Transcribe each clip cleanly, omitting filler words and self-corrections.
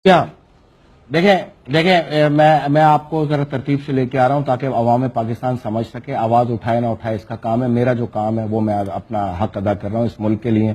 کیا دیکھیں میں آپ کو ذرا ترتیب سے لے کے آ رہا ہوں تاکہ عوام پاکستان سمجھ سکے. آواز اٹھائے نہ اٹھائے اس کا کام ہے. میرا جو کام ہے وہ میں اپنا حق ادا کر رہا ہوں اس ملک کے لیے.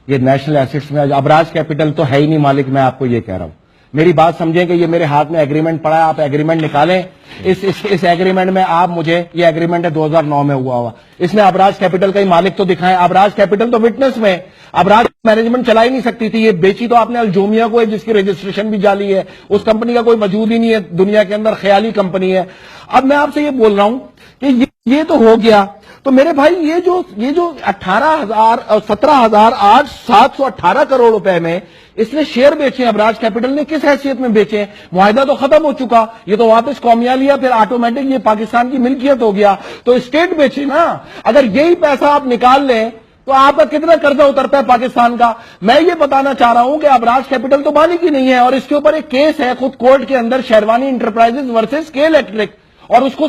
یہ نیشنل ایسٹس میں ابراج کیپٹل تو ہے ہی نہیں مالک. میں آپ کو یہ کہہ رہا ہوں, میری بات سمجھیں کہ یہ میرے ہاتھ میں ایگریمنٹ پڑا ہے. آپ ایگریمنٹ نکالیں. اس ایگریمنٹ میں آپ مجھے, یہ ایگریمنٹ ہے 2009 میں ہوا, اس میں ابراج کیپٹل کا ہی مالک تو دکھائیں. ابراج کیپٹل تو وٹنس میں, ابراج مینجمنٹ چلا ہی نہیں سکتی تھی. یہ بیچی تو آپ نے الجومیا کو ہے جس کی رجسٹریشن بھی جعلی ہے. اس کمپنی کا کوئی وجود ہی نہیں ہے دنیا کے اندر, خیالی کمپنی ہے. اب میں آپ سے یہ بول رہا ہوں کہ یہ تو ہو گیا. تو میرے بھائی یہ جو 17,718 کروڑ روپے میں اس نے شیئر بیچے, ابراج کیپٹل نے کس حیثیت میں بیچے؟ معاہدہ تو ختم ہو چکا, یہ تو واپس قومیہ لیا, پھر آٹومیٹک یہ پاکستان کی ملکیت ہو گیا. تو اسٹیٹ بیچے نا. اگر یہی پیسہ آپ نکال لیں تو آپ کا کتنا قرضہ اترتا ہے پاکستان کا؟ میں یہ بتانا چاہ رہا ہوں کہ ابراج کیپٹل تو مالک ہی نہیں ہے, اور اس کے اوپر ایک کیس ہے خود کورٹ کے اندر, شیروانی انٹرپرائزز ورسز کے الیکٹرک, اور اس کے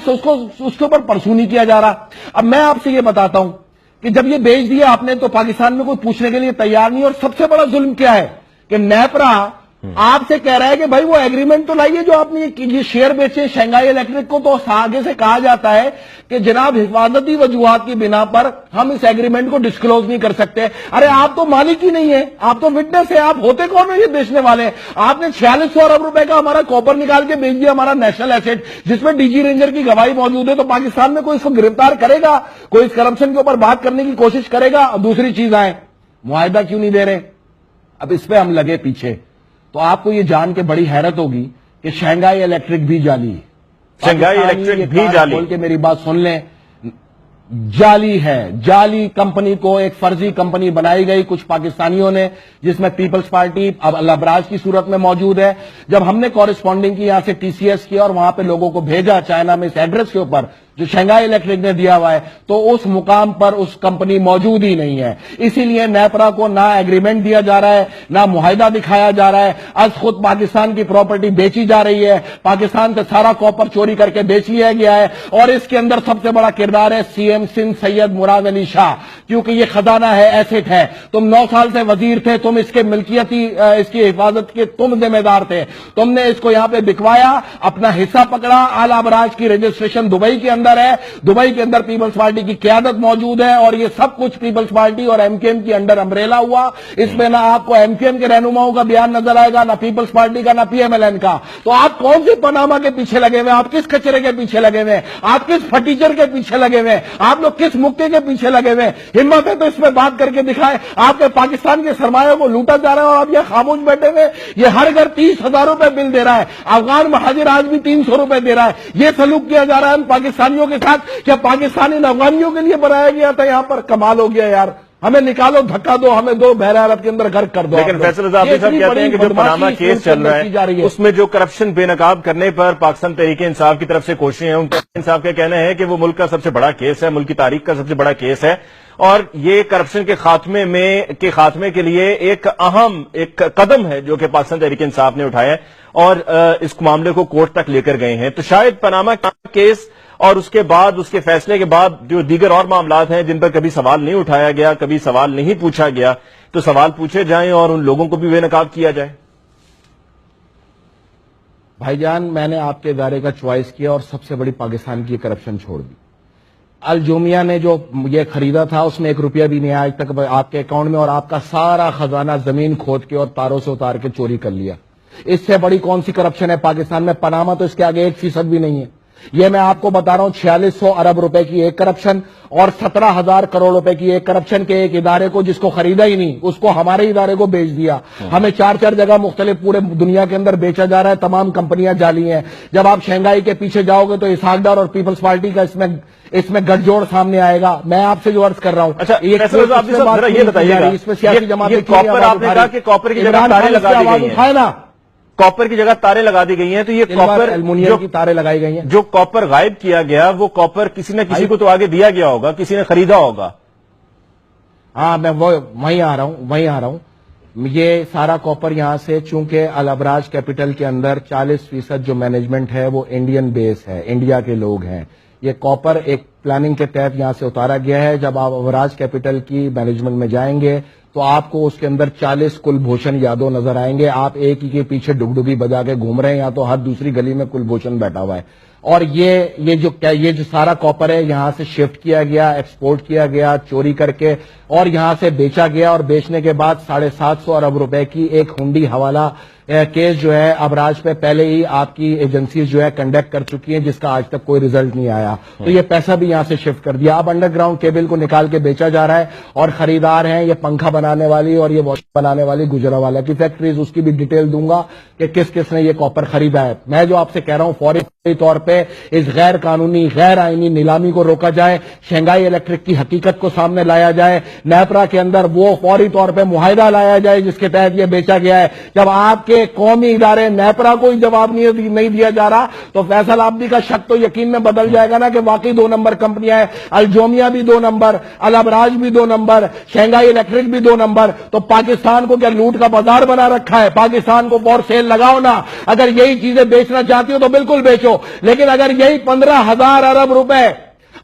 اوپر پرسو نہیں کیا جا رہا. اب میں آپ سے یہ بتاتا ہوں کہ جب یہ بیچ دیا آپ نے تو پاکستان میں کوئی پوچھنے کے لیے تیار نہیں. اور سب سے بڑا ظلم کیا ہے کہ نیپرا آپ سے کہہ رہا ہے کہ بھائی وہ ایگریمنٹ تو لائیے جو آپ نے یہ شیئر بیچے شنگھائی الیکٹرک کو. تو آگے سے کہا جاتا ہے کہ جناب حفاظتی وجوہات کی بنا پر ہم اس ایگریمنٹ کو ڈسکلوز نہیں کر سکتے. ارے آپ تو مالک ہی نہیں ہے, آپ تو وٹنس ہے, آپ ہوتے کون ہیں یہ بیچنے والے؟ آپ نے 4600 ارب روپے کا ہمارا کاپر نکال کے بیچ دیا, ہمارا نیشنل ایسٹ, جس میں ڈی جی رینجر کی گواہی موجود ہے. تو پاکستان میں کوئی اس کو گرفتار کرے گا, کوئی اس کرپشن کے اوپر بات کرنے کی کوشش کرے گا؟ دوسری چیز آئے, معاہدہ کیوں نہیں دے رہے؟ اب اس پہ ہم لگے پیچھے. تو آپ کو یہ جان کے بڑی حیرت ہوگی کہ شنگھائی الیکٹرک بھی جعلی ہے. شنگھائی الیکٹرک بھی جعلی, بول کے میری بات سن لیں, جعلی ہے. جعلی کمپنی کو ایک فرضی کمپنی بنائی گئی کچھ پاکستانیوں نے, جس میں پیپلز پارٹی اب الابراج کی صورت میں موجود ہے. جب ہم نے کورسپونڈنگ کی یہاں سے ٹی سی ایس کیا اور وہاں پہ لوگوں کو بھیجا چائنا میں اس ایڈریس کے اوپر جو شنگھائی الیکٹرک نے دیا ہوا ہے, تو اس مقام پر اس کمپنی موجود ہی نہیں ہے. اسی لیے نیپرا کو نہ ایگریمنٹ دیا جا رہا ہے, نہ معاہدہ دکھایا جا رہا ہے. از خود پاکستان کی پراپرٹی بیچی جا رہی ہے, پاکستان سے سارا کاپر چوری کر کے بیچ لیا گیا ہے. اور اس کے اندر سب سے بڑا کردار ہے سی ایم سندھ سید مراد علی شاہ, کیونکہ یہ خزانہ ہے, ایسٹ ہے. تم 9 سال سے وزیر تھے, تم اس کے ملکیتی اس کی حفاظت کے تم ذمہ دار تھے. تم نے اس کو یہاں پہ بکوایا, اپنا حصہ پکڑا. اعلی ابراج کی رجسٹریشن دبئی کے اندر ہے, دبئی کے اندر پیپلز پارٹی کی قیادت موجود ہے, اور یہ سب کچھ پیپلز پارٹی اور ایم کیو ایم کی انڈر امبریلا ہوا. اس میں نہ آپ کو ایم کیو ایم کے رہنماؤں کا بیان نظر آئے گا, نہ پیپلز پارٹی کا, نہ پی ایم ایل این کا. تو آپ کون سے پاناما کے پیچھے لگے ہوئے؟ آپ کس کچرے کے پیچھے لگے ہوئے؟ آپ کس پھٹیچر کے پیچھے لگے ہوئے؟ آپ لوگ کس مکے کے پیچھے لگے ہوئے؟ ہمت ہے تو اس پہ بات کر کے دکھائے. آپ کے پاکستان کے سرمایہ کو لوٹا جا رہا ہے اور آپ یہ خاموش بیٹھے ہوئے. یہ ہر گھر 30,000 روپے بل دے رہا ہے, افغان مہاجر آج بھی 300 روپے دے رہا ہے. یہ سلوک کیا جا رہا ہے ہم پاکستانیوں کے ساتھ. کیا پاکستانی افغانیوں کے لیے بنایا گیا تھا یہاں پر؟ کمال ہو گیا یار. ہمیں نکالو, دھکا دو, ہمیں دو بحر عرب کے اندر غرق کر دو. لیکن فیصل رضا صاحب کہتے ہیں کہ جو پاناما کیس چل رہا ہے اس میں جو کرپشن بے نقاب کرنے پر پاکستان تحریک انصاف کی طرف سے کوششیں ہیں, ان کا انصاف کا کہنا ہے کہ وہ ملک کا سب سے بڑا کیس ہے, ملک کی تاریخ کا سب سے بڑا کیس ہے, اور یہ کرپشن کے خاتمے کے لیے ایک اہم قدم ہے جو کہ پاکستان تحریک انصاف نے اٹھایا ہے, اور اس معاملے کو کورٹ تک لے کر گئے ہیں. تو شاید پاناما کیس اور اس کے بعد, اس کے فیصلے کے بعد جو دیگر اور معاملات ہیں جن پر کبھی سوال نہیں اٹھایا گیا, کبھی سوال نہیں پوچھا گیا, تو سوال پوچھے جائیں اور ان لوگوں کو بھی بے نقاب کیا جائے. بھائی جان, میں نے آپ کے ادارے کا چوائس کیا اور سب سے بڑی پاکستان کی کرپشن چھوڑ دی. الجومیا نے جو یہ خریدا تھا اس میں 1 روپیہ بھی نہیں آیا آج تک آپ کے اکاؤنٹ میں, اور آپ کا سارا خزانہ زمین کھود کے اور تاروں سے اتار کے چوری کر لیا. اس سے بڑی کون سی کرپشن ہے پاکستان میں؟ پاناما تو اس کے آگے 1% بھی نہیں ہے. یہ میں آپ کو بتا رہا ہوں 4600 ارب روپے کی ایک کرپشن اور 17,000 کروڑ روپے کی ایک کرپشن کے ایک ادارے کو جس کو خریدا ہی نہیں, اس کو ہمارے ادارے کو بیچ دیا. ہمیں 4 جگہ مختلف پورے دنیا کے اندر بیچا جا رہا ہے. تمام کمپنیاں جعلی ہیں. جب آپ شنگھائی کے پیچھے جاؤ گے تو اسحاق ڈار اور پیپلز پارٹی کا اس میں گٹھ جوڑ سامنے آئے گا. میں آپ سے جو عرض کر رہا ہوں, اچھا یہ بتائیے گا, اس میں سیاسی جماعتیں کاپر آپ نے کہا کہ کاپر کی جگہ تاریں لگا دی گئی ہیں, کاپر کی جگہ تاریں لگا دی گئی ہیں, تو یہ کاپر ایلومینیم کی تاریں لگائی گئی ہیں. جو کاپر غائب کیا گیا وہ کاپر کسی نہ کسی کو تو آگے دیا گیا ہوگا, کسی نے خریدا ہوگا. ہاں میں وہیں آ رہا ہوں. یہ سارا کاپر یہاں سے, چونکہ الابراج کیپٹل کے اندر 40% جو مینجمنٹ ہے وہ انڈین بیس ہے, انڈیا کے لوگ ہیں. یہ کاپر ایک پلاننگ کے تحت یہاں سے اتارا گیا ہے. جب آپ اوراج کیپٹل کی مینجمنٹ میں جائیں گے تو آپ کو اس کے اندر 40 کلبھوشن یادو نظر آئیں گے. آپ ایک ہی کے پیچھے ڈگڈگی بجا کے گھوم رہے ہیں, یا تو ہر دوسری گلی میں کلبھوشن بیٹھا ہوا ہے. اور یہ جو سارا کاپر ہے یہاں سے شفٹ کیا گیا, ایکسپورٹ کیا گیا چوری کر کے, اور یہاں سے بیچا گیا, اور بیچنے کے بعد 750 ارب روپے کی ایک ہنڈی حوالہ کیس جو ہے ابراج پہ پہلے ہی آپ کی ایجنسیز جو ہے کنڈکٹ کر چکی ہیں, جس کا آج تک کوئی ریزلٹ نہیں آیا. تو یہ پیسہ بھی یہاں سے شفٹ کر دیا. اب انڈر گراؤنڈ کیبل کو نکال کے بیچا جا رہا ہے, اور خریدار ہیں یہ پنکھا بنانے والی اور یہ واش بنانے والی گجرانوالہ کی فیکٹریز. اس کی بھی ڈیٹیل دوں گا کہ کس کس نے یہ کاپر خریدا ہے. میں جو آپ سے کہہ رہا ہوں فوری طور پہ اس غیر قانونی غیر آئینی نیلامی کو روکا جائے, شنگھائی الیکٹرک کی حقیقت کو سامنے لایا جائے, نیپرا کے اندر وہ فوری طور پہ معاہدہ لایا جائے جس کے تحت یہ بیچا گیا ہے. جب آپ کے قومی ادارے نیپرا کو ہی جواب نہیں دیا جا رہا تو فیصل عابدی کا شک تو یقین میں بدل جائے گا نا کہ واقعی 2 نمبر کمپنیاں ہیں. الجومیا بھی 2 نمبر, الابراج بھی 2 نمبر, شنگھائی الیکٹرک بھی 2 نمبر. تو پاکستان کو کیا لوٹ کا بازار بنا رکھا ہے؟ پاکستان کو فور سیل لگاؤ نا. اگر یہی چیزیں بیچنا چاہتی ہو تو بالکل بیچو, لیکن اگر یہی 15,000 ارب روپے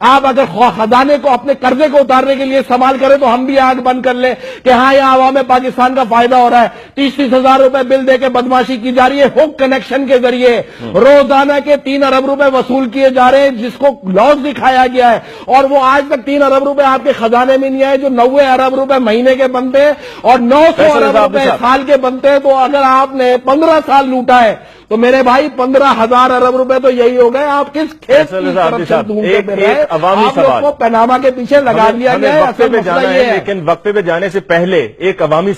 آپ اگر خزانے کو اپنے قرضے کو اتارنے کے لیے استعمال کریں تو ہم بھی آنکھ بند کر لیں کہ ہاں یہاں عوام پاکستان کا فائدہ ہو رہا ہے. 30 ہزار روپے بل دے کے بدماشی کی جا رہی ہے. ہک کنیکشن کے ذریعے روزانہ کے 3 ارب روپے وصول کیے جا رہے ہیں, جس کو لاس دکھایا گیا ہے, اور وہ آج تک 3 ارب روپے آپ کے خزانے میں نہیں آئے, جو 90 ارب روپے مہینے کے بنتے ہیں اور 900 ارب روپے سال کے بنتے ہیں. تو اگر آپ نے 15 سال لوٹا ہے تو میرے بھائی 15,000 ارب روپے تو یہی ہو گئے. آپ کس کھیت کی کرپشن ڈھونڈتے پھر رہے ہیں؟ عوامی آپ سوال کو پیناما کے پیچھے لگا دیا گیا ہے. وقفے پہ جانا ہے, لیکن وقفے پہ جانے سے پہلے ایک عوامی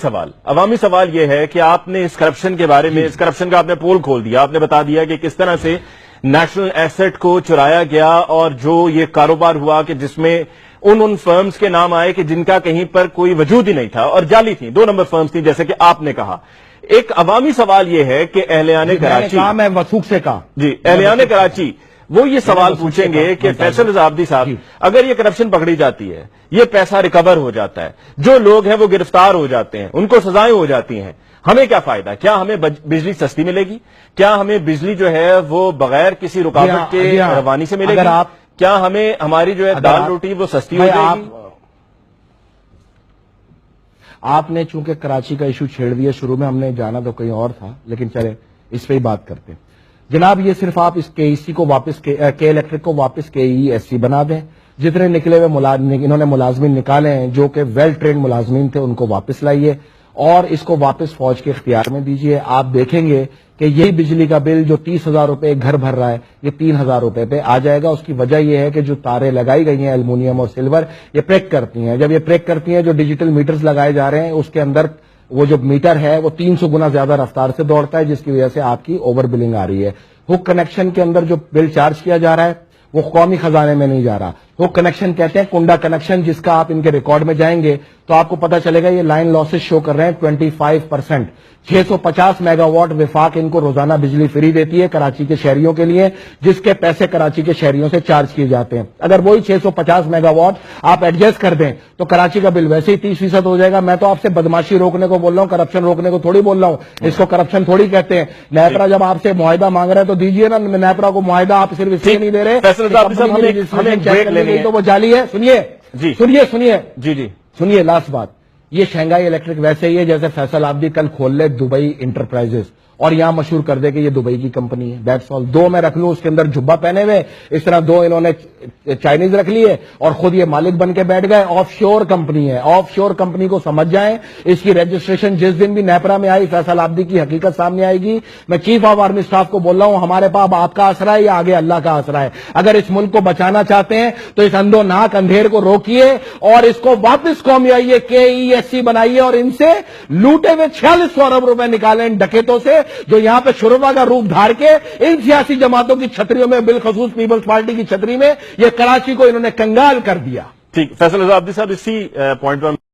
سوال یہ ہے کہ آپ نے اس کرپشن کے بارے میں, اس کرپشن کا آپ نے پول کھول دیا, آپ نے بتا دیا کہ کس طرح سے نیشنل ایسٹ کو چرایا گیا, اور جو یہ کاروبار ہوا کہ جس میں ان فرمز کے نام آئے کہ جن کا کہیں پر کوئی وجود ہی نہیں تھا اور جعلی تھیں, 2 نمبر فرمز تھیں جیسے کہ آپ نے کہا. ایک عوامی سوال یہ ہے کہ اہلیان کراچی, میں وثوق سے کہا جی, اہلیان کراچی وہ یہ سوال پوچھیں گے کہ فیصل رضا عابدی صاحب, اگر یہ کرپشن پکڑی جاتی ہے, یہ پیسہ ریکور ہو جاتا ہے, جو لوگ ہیں وہ گرفتار ہو جاتے ہیں, ان کو سزائیں ہو جاتی ہیں, ہمیں کیا فائدہ؟ کیا ہمیں بجلی سستی ملے گی؟ کیا ہمیں بجلی جو ہے وہ بغیر کسی رکاوٹ کے روانی سے ملے گی؟ کیا ہمیں ہماری جو ہے دال روٹی وہ سستی ہو جائے گی؟ آپ نے چونکہ کراچی کا ایشو چھیڑ دیا, شروع میں ہم نے جانا تو کہیں اور تھا, لیکن چلے اس پہ ہی بات کرتے ہیں. جناب یہ صرف آپ اس کے ای سی کو واپس کے الیکٹرک کو واپس کے ای ایس سی بنا دیں. جتنے نکلے ہوئے انہوں نے ملازمین نکالے ہیں جو کہ ویل ٹرینڈ ملازمین تھے, ان کو واپس لائیے اور اس کو واپس فوج کے اختیار میں دیجیے. آپ دیکھیں گے کہ یہی بجلی کا بل جو 30,000 روپے ایک گھر بھر رہا ہے, یہ 3,000 روپے پہ آ جائے گا. اس کی وجہ یہ ہے کہ جو تاریں لگائی گئی ہیں ایلومینیم اور سلور, یہ پریک کرتی ہیں. جب یہ پریک کرتی ہیں, جو ڈیجیٹل میٹرز لگائے جا رہے ہیں اس کے اندر وہ جو میٹر ہے وہ 300 گنا زیادہ رفتار سے دوڑتا ہے, جس کی وجہ سے آپ کی اوور بلنگ آ رہی ہے. ہک کنیکشن کے اندر جو بل چارج کیا جا رہا ہے وہ قومی خزانے میں نہیں جا رہا. ہک کنیکشن کہتے ہیں کنڈا کنیکشن, جس کا آپ ان کے ریکارڈ میں جائیں گے تو آپ کو پتا چلے گا یہ لائن لاسز شو کر رہے ہیں 25%. 650 میگا واٹ وفاق ان کو روزانہ بجلی فری دیتی ہے کراچی کے شہریوں کے لیے, جس کے پیسے کراچی کے شہریوں سے چارج کیے جاتے ہیں. اگر وہی 650 میگا واٹ آپ ایڈجسٹ کر دیں تو کراچی کا بل ویسے ہی 30% ہو جائے گا. میں تو آپ سے بدماشی روکنے کو بول رہا ہوں, کرپشن روکنے کو تھوڑی بول رہا ہوں. اس کو کرپشن تھوڑی کہتے ہیں. نیپرا جب آپ سے معاہدہ مانگ رہا ہے تو دیجیے نا نیپرا کو معاہدہ. آپ صرف اس لیے نہیں دے رہے تو وہ جعلی ہے. سنیے لاسٹ بات, یہ شنگھائی الیکٹرک ویسے ہی ہے جیسے فیصل عابدی کل کھول لے دبئی انٹرپرائزز اور یہاں مشہور کر دے کہ یہ دبئی کی کمپنی ہے. That's all. 2 میں رکھ لوں اس کے اندر جھبا پہنے ہوئے, اس طرح 2 انہوں نے چائنیز رکھ لیے اور خود یہ مالک بن کے بیٹھ گئے. آف شور کمپنی ہے. آف شور کمپنی کو سمجھ جائیں. اس کی رجسٹریشن جس دن بھی نیپرا میں آئی, فیصل عابدی کی حقیقت سامنے آئے گی. میں چیف آف آرمی اسٹاف کو بول رہا ہوں, ہمارے پاس آپ کا آسرا ہے یا آگے اللہ کا آسرا ہے. اگر اس ملک کو بچانا چاہتے ہیں تو اس اندھو ناک اندھیر کو روکیے اور اس کو واپس قومی آئیے کے ای ایس سی بنائیے اور ان سے لوٹے ہوئے 4600 ارب روپے نکالیں ان ڈکیتوں سے جو یہاں پہ شرفا کا روپ دھار کے ان سیاسی جماعتوں کی چھتریوں میں, بالخصوص پیپلز پارٹی کی چھتری میں, یہ کراچی کو انہوں نے کنگال کر دیا. ٹھیک, فیصل رضا عابدی صاحب اسی پوائنٹ پر